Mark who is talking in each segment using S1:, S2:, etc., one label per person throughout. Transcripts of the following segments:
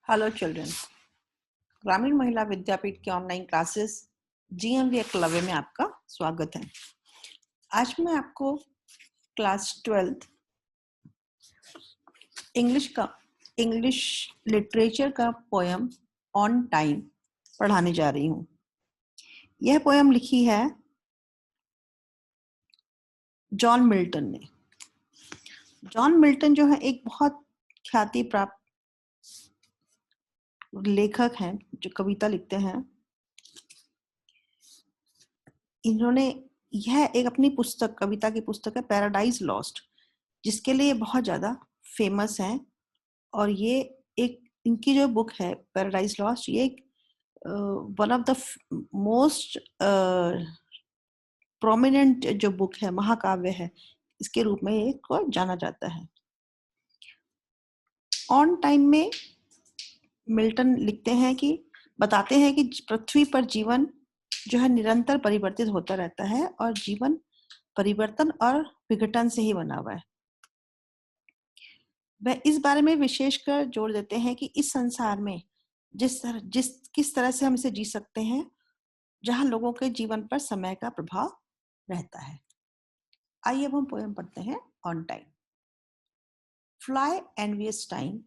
S1: Hello children. ग्रामीण महिला विद्यापीठ के ऑनलाइन क्लासेस जीएमवी एकलव्य में आपका स्वागत है। आज मैं आपको क्लास 12th इंग्लिश लिटरेचर का पोयम ऑन टाइम पढ़ाने जा रही हूँ। यह पोयम लिखी है जॉन मिल्टन ने। जॉन मिल्टन जो है एक बहुत ख्याति प्राप्त लेखक हैं जो कविता लिखते हैं। इन्होंने यह एक अपनी पुस्तक कविता की पुस्तक है पैराडाइज लॉस्ट, जिसके लिए बहुत ज़्यादा फेमस है। और ये एक इनकी जो बुक है पैराडाइज लॉस्ट, ये एक one of the most prominent जो बुक है, महाकाव्य है, इसके रूप में ये को जाना जाता है। ऑन टाइम में मिल्टन लिखते हैं कि बताते हैं कि पृथ्वी पर जीवन जो है निरंतर परिवर्तित होता रहता है और जीवन परिवर्तन और विघटन से ही बना हुआ है। वह इस बारे में विशेषकर जोर देते हैं कि इस संसार में किस तरह से हम इसे जी सकते हैं, जहां लोगों के जीवन पर समय का प्रभाव रहता है। आइए अब हम पोएम पढ़ते हैं on time. Fly envious time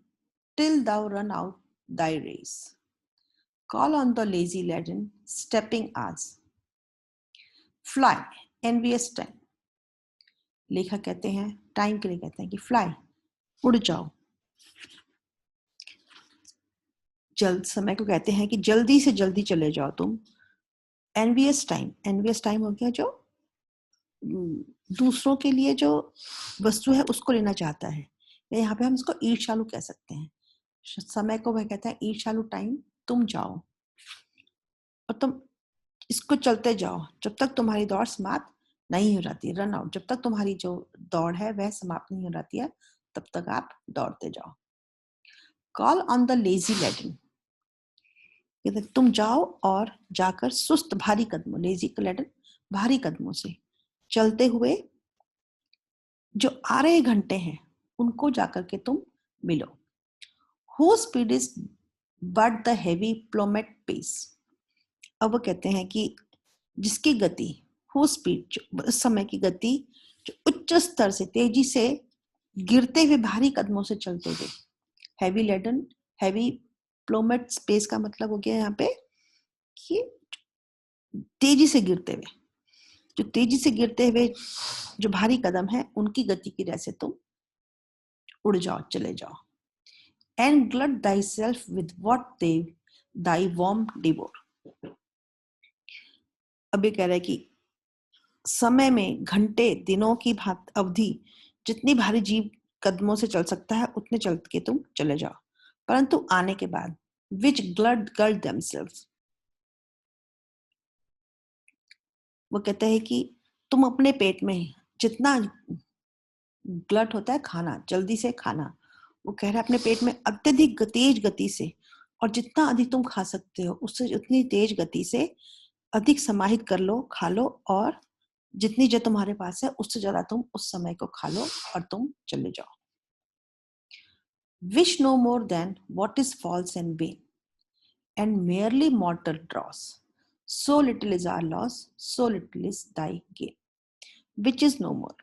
S1: till thou run out thy race. Call on the lazy legend stepping hours. Fly envious time. लेखक कहते हैं टाइम के लिए कहते हैं कि फ्लाई उड़ जाओ। जल्द समय को कहते हैं कि जल्दी से जल्दी चले जाओ तुम। एनवियस टाइम हो गया जो दूसरों के लिए जो वस्तु है उसको लेना चाहता है, या यहाँ पे हम इसको ईर्ष्यालु कह सकते हैं। समय को वह कहता है ईर्ष्यालु टाइम, तुम जाओ और तुम इसको चलते जाओ जब तक तुम्हारी दौड़ समाप्त नहीं हो जाती। रन आउट, जब तक तुम्हारी जो दौड़ है वह समाप्त नहीं हो जाती है तब तक आप दौड़ते जाओ। Call on the lazy leaden, तुम जाओ और जाकर सुस्त भारी कदमों, लेजी लेडन भारी कदमों से चलते हुए जो आ रहे घंटे हैं उनको जाकर के तुम मिलो। Whose speed is but the heavy plummet pace. अब वो कहते हैं कि जिसकी गति, whose speed, उस समय की गति जो उच्च स्तर से तेजी से गिरते हुए भारी कदमों से चलते हुए। हैवी लेडन, हैवी प्लोमेट स्पेस का मतलब हो गया यहाँ पे कि तेजी से गिरते हुए, जो तेजी से गिरते हुए जो भारी कदम है उनकी गति की वजह से तुम उड़ जाओ, चले जाओ। And glut thyself with what they thy warm devour. अब ये कह रहा है कि समय में घंटे दिनों की अवधि जितनी भारी जीव कदमों से चल सकता है उतने चल के तुम चले जाओ, परंतु आने के बाद which glut themselves, वो कहते हैं कि तुम अपने पेट में जितना ग्लट होता है खाना, जल्दी से खाना, वो कह रहा है अपने पेट में अत्यधिक तेज गति से, और जितना अधिक तुम खा सकते हो उससे उतनी तेज गति से अधिक समाहित कर लो, खा लो, और जितनी जो तुम्हारे पास है उससे ज्यादा तुम उस समय को खा लो और तुम चले जाओ। Wish no more than what is false and vain and merely mortal dross. So little is our loss, so little is thy gain. Which is no more.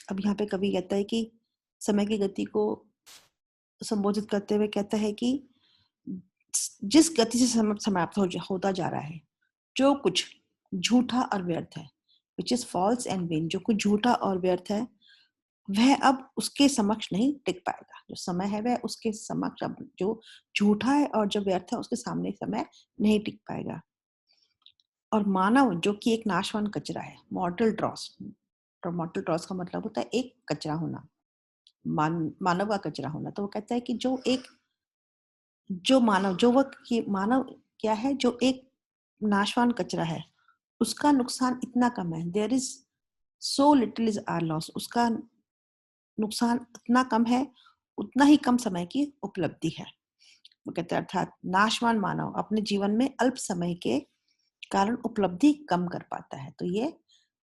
S1: अब यहाँ पे कवि कहता है कि समय की गति को संबोधित करते हुए कहता है कि जिस गति से समाप्त होता जा रहा है, जो कुछ झूठा और व्यर्थ है, which is false and vain, जो कुछ झूठा और व्यर्थ है, वह अब उसके समक्ष नहीं टिक पाएगा। जो समय है वह उसके समक्ष, अब जो झूठा है और जो व्यर्थ है उसके सामने समय नहीं टिक पाएगा। और मानव जो कि एक नाशवान कचरा है, मॉर्टल ड्रॉस का मतलब होता है एक कचरा होना, मानव का कचरा होना। तो वो कहता है कि मानव क्या है, जो एक नाशवान कचरा है, उसका नुकसान इतना कम है। There is so little is our loss, उसका नुकसान इतना कम है, उतना ही कम समय की उपलब्धि है। वो कहते हैं अर्थात नाशवान मानव अपने जीवन में अल्प समय के कारण उपलब्धि कम कर पाता है। तो ये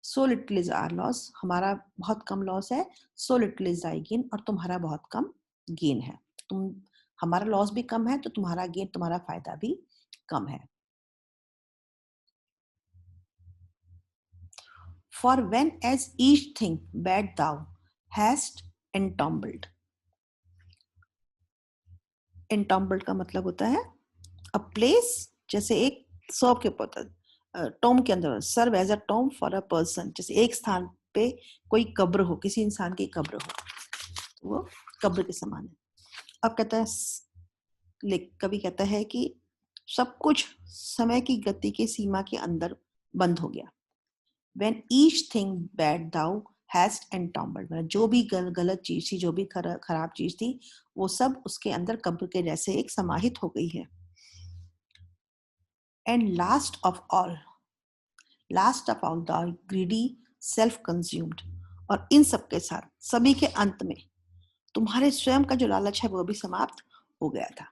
S1: so little is our loss, हमारा बहुत कम लॉस है, so little is our gain, और तुम्हारा बहुत कम गेन है। तुम हमारा लॉस भी कम है तो तुम्हारा गेन, तुम्हारा फायदा भी कम है। For when as each thing bad thou hast entombled. Entombled का मतलब होता है a place, जैसे एक शॉप के ऊपर टॉम के अंदर, serve as a tomb for a person, जैसे एक स्थान पे कोई कब्र हो, किसी इंसान की कब्र हो, तो वो कब्र के समान है। अब कहता है, कवि कहता है कि सब कुछ समय की गति के सीमा के अंदर बंद हो गया। When each thing bad thou hast entombled, मतलब जो भी गलत चीज थी, जो भी खराब चीज थी, वो सब उसके अंदर कब्र के जैसे एक समाहित हो गई है। And last of all the greedy self consumed, और इन सब के साथ सभी के अंत में तुम्हारे स्वयं का जो लालच है वो भी समाप्त हो गया था।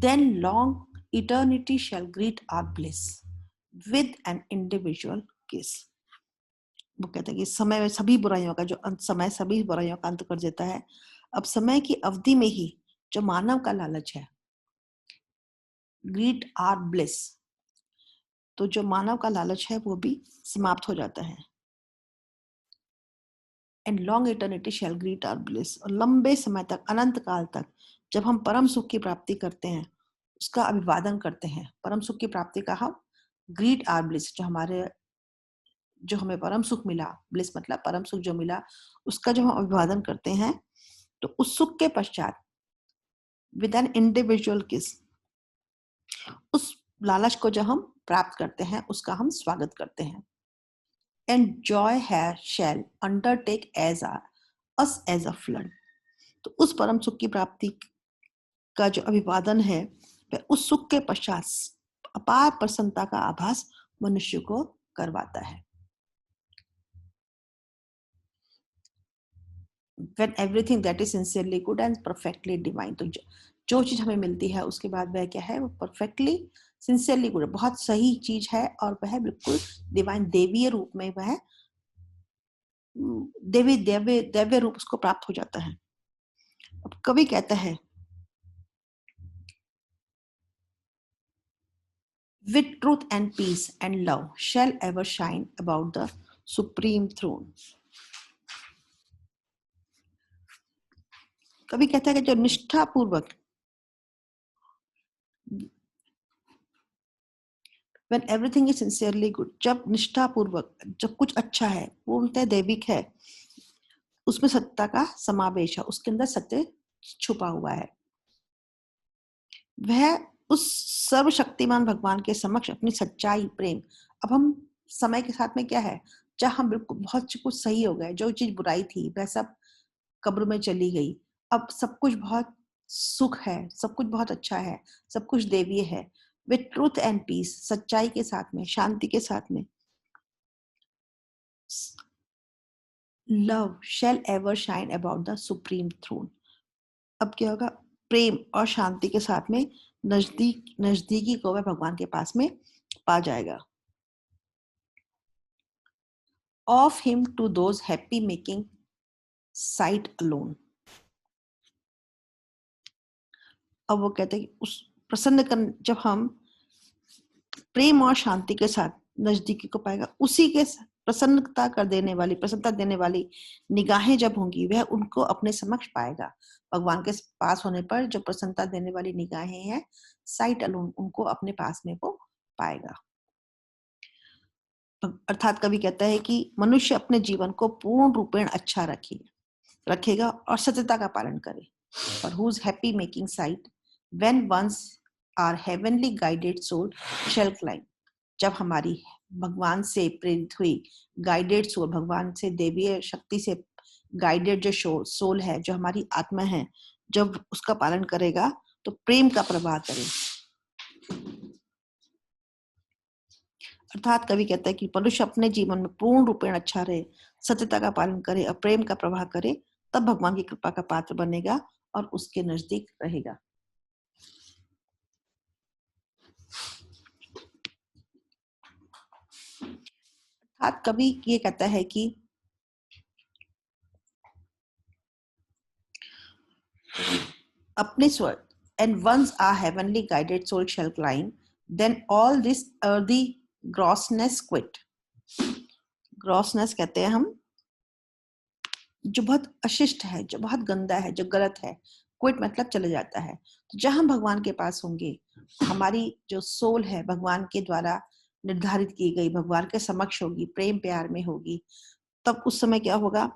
S1: Then long eternity shall greet our bliss with an individual kiss. वो कहते हैं कि समय में सभी बुराइयों का जो अंत, समय सभी बुराइयों का अंत कर देता है। अब समय की अवधि में ही जो मानव का लालच है, ग्रीड आर ब्लिस, तो जो मानव का लालच है वो भी समाप्त हो जाता है। And long eternity shall greet our bliss, और लंबे समय तक, अनंत काल तक जब हम परम सुख की प्राप्ति करते हैं, उसका अभिवादन करते हैं। परम सुख की प्राप्ति का हम ग्रीट आर ब्लिस, जो हमें परम सुख मिला, ब्लिस मतलब परम सुख जो मिला, उसका जब हम अभिवादन करते हैं, तो उस सुख के पश्चात विद एन इंडिविजुअल किस, उस लालच को जब हम प्राप्त करते हैं, उसका हम स्वागत करते हैं। एंड जॉय है shall undertake as are us as a flood, तो उस परम सुख की प्राप्ति का जो अभिवादन है, वह उस सुख के पश्चात अपार प्रसन्नता का आभास मनुष्य को करवाता है। When everything that is sincerely good and perfectly divine, तो जो चीज हमें मिलती है उसके बाद वह क्या है, वो परफेक्टली सिंसियरली गुड, बहुत सही चीज है, और वह बिल्कुल डिवाइन, देवीय रूप में, वह देवी दैव्य रूप उसको प्राप्त हो जाता है। अब कवि कहता है with truth and peace and love shall ever shine about the supreme throne. कवि कहता है कि जो निष्ठा पूर्वक, when everything is sincerely good, जब निष्ठा पूर्वक जब कुछ अच्छा है, पूर्णतः दैविक है, उसमें सत्ता का समावेश है, उसके अंदर सत्य छुपा हुआ है, वह उस सर्वशक्तिमान भगवान के समक्ष अपनी सच्चाई, प्रेम, अब हम समय के साथ में क्या है, जब हम बिल्कुल बहुत कुछ सही हो गए, जो चीज बुराई थी वह सब कब्र में चली गई, अब सब कुछ बहुत सुख है, सब कुछ बहुत अच्छा है, सब कुछ देवीय है, विथ ट्रूथ एंड पीस, सच्चाई के साथ में, शांति के साथ में, love shall ever shine about the supreme throne. अब क्या होगा, प्रेम और शांति के साथ में नजदीकी को वह भगवान के पास में पा जाएगा। Of him to those happy making sight alone, अब वो कहते हैं कि उस प्रसन्न कर, जब हम प्रेम और शांति के साथ नजदीकी को पाएगा, उसी के प्रसन्नता कर देने वाली, प्रसन्नता देने वाली निगाहें जब होंगी, वह उनको अपने समक्ष पाएगा। भगवान के पास होने पर जो प्रसन्नता देने वाली निगाहें हैं, साइट अलोन, उनको अपने पास में वो पाएगा। अर्थात कवि कहता है कि मनुष्य अपने जीवन को पूर्ण रूपेण अच्छा रखेगा और सत्यता का पालन करे। For whose happy making sight, when once our heavenly guided soul shall climb, जब हमारी भगवान से प्रेरित हुई गाइडेड सोल, भगवान से देवीय शक्ति से गाइडेड जो सोल है, जो हमारी आत्मा है, जब उसका पालन करेगा तो प्रेम का प्रवाह करे। अर्थात कवि कहता है कि मनुष्य अपने जीवन में पूर्ण रूपेण अच्छा रहे, सत्यता का पालन करे और प्रेम का प्रवाह करे, तब भगवान की कृपा का पात्र बनेगा और उसके नजदीक रहेगा। अर्थात कवि ये कहता है कि अपने स्वर and once our heavenly guided soul shall climb, then all this earthy grossness quit. Grossness कहते हैं हम जो बहुत अशिष्ट है, जो बहुत गंदा है, जो गलत है। क्विट मतलब चले जाता है। तो जब हम भगवान के पास होंगे, हमारी जो सोल है भगवान के द्वारा निर्धारित की गई, भगवान के समक्ष होगी, प्रेम प्यार में होगी, तब उस समय क्या होगा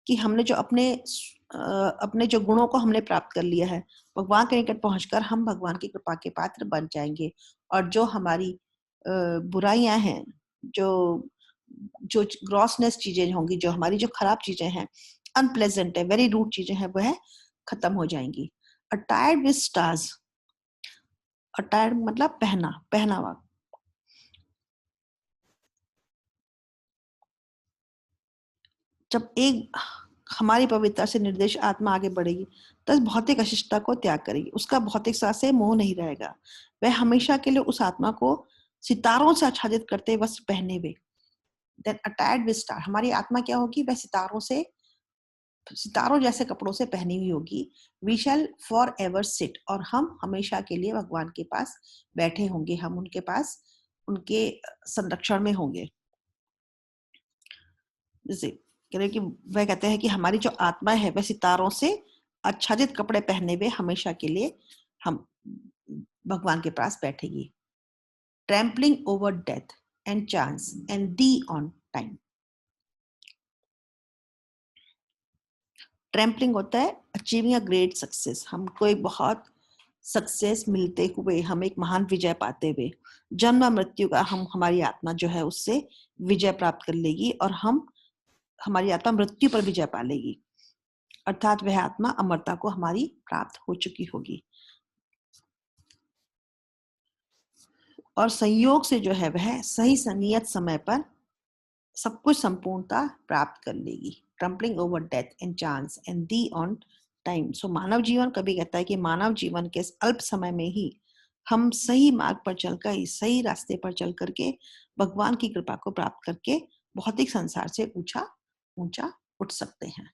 S1: कि हमने जो अपने जो गुणों को हमने प्राप्त कर लिया है, भगवान के निकट पहुंचकर हम भगवान की कृपा के पात्र बन जाएंगे। और जो हमारी बुराइयां हैं, जो जो ग्रॉसनेस चीजें होंगी, जो हमारी जो खराब चीजें हैं, अनप्लेजेंट है, वेरी रूड चीजें हैं, वह खत्म हो जाएंगी। अटायर्ड विद स्टार्स, अटायर्ड मतलब पहनावा। जब एक हमारी पवित्रता से निर्देश आत्मा आगे बढ़ेगी, तब भौतिक अशिष्टता को त्याग करेगी, उसका भौतिकता से मोह नहीं रहेगा। वह हमेशा के लिए उस आत्मा को सितारों से आच्छादित करते वस्त्र पहने हुए, देन अटायर्ड विद स्टार, हमारी आत्मा क्या होगी, वह सितारों जैसे कपड़ों से पहनी हुई होगी। We shall forever sit, और हम हमेशा के लिए भगवान के पास बैठे होंगे, हम उनके पास उनके संरक्षण में होंगे। जैसे कह रहे कि वह कहते हैं कि हमारी जो आत्मा है वह सितारों से आच्छादित कपड़े पहने हुए हमेशा के लिए हम भगवान के पास बैठेगी। Trampling over death and chance and the on time. Trampling होता है अचीविंग अ ग्रेट सक्सेस, हमको एक बहुत सक्सेस मिलते हुए, हम एक महान विजय पाते हुए, जन्म मृत्यु का हमारी आत्मा जो है उससे विजय प्राप्त कर लेगी, और हमारी आत्मा मृत्यु पर विजय पा लेगी, अर्थात वह आत्मा अमरता को हमारी प्राप्त हो चुकी होगी। और संयोग से जो है वह सही नियत समय पर सब कुछ संपूर्णता प्राप्त कर लेगी। Trampling over death and chance and the on time. So मानव जीवन कभी कहता है कि मानव जीवन के अल्प समय में ही हम सही मार्ग पर चलकर, सही रास्ते पर चल करके भगवान की कृपा को प्राप्त करके भौतिक संसार से ऊंचा ऊंचा उठ सकते हैं।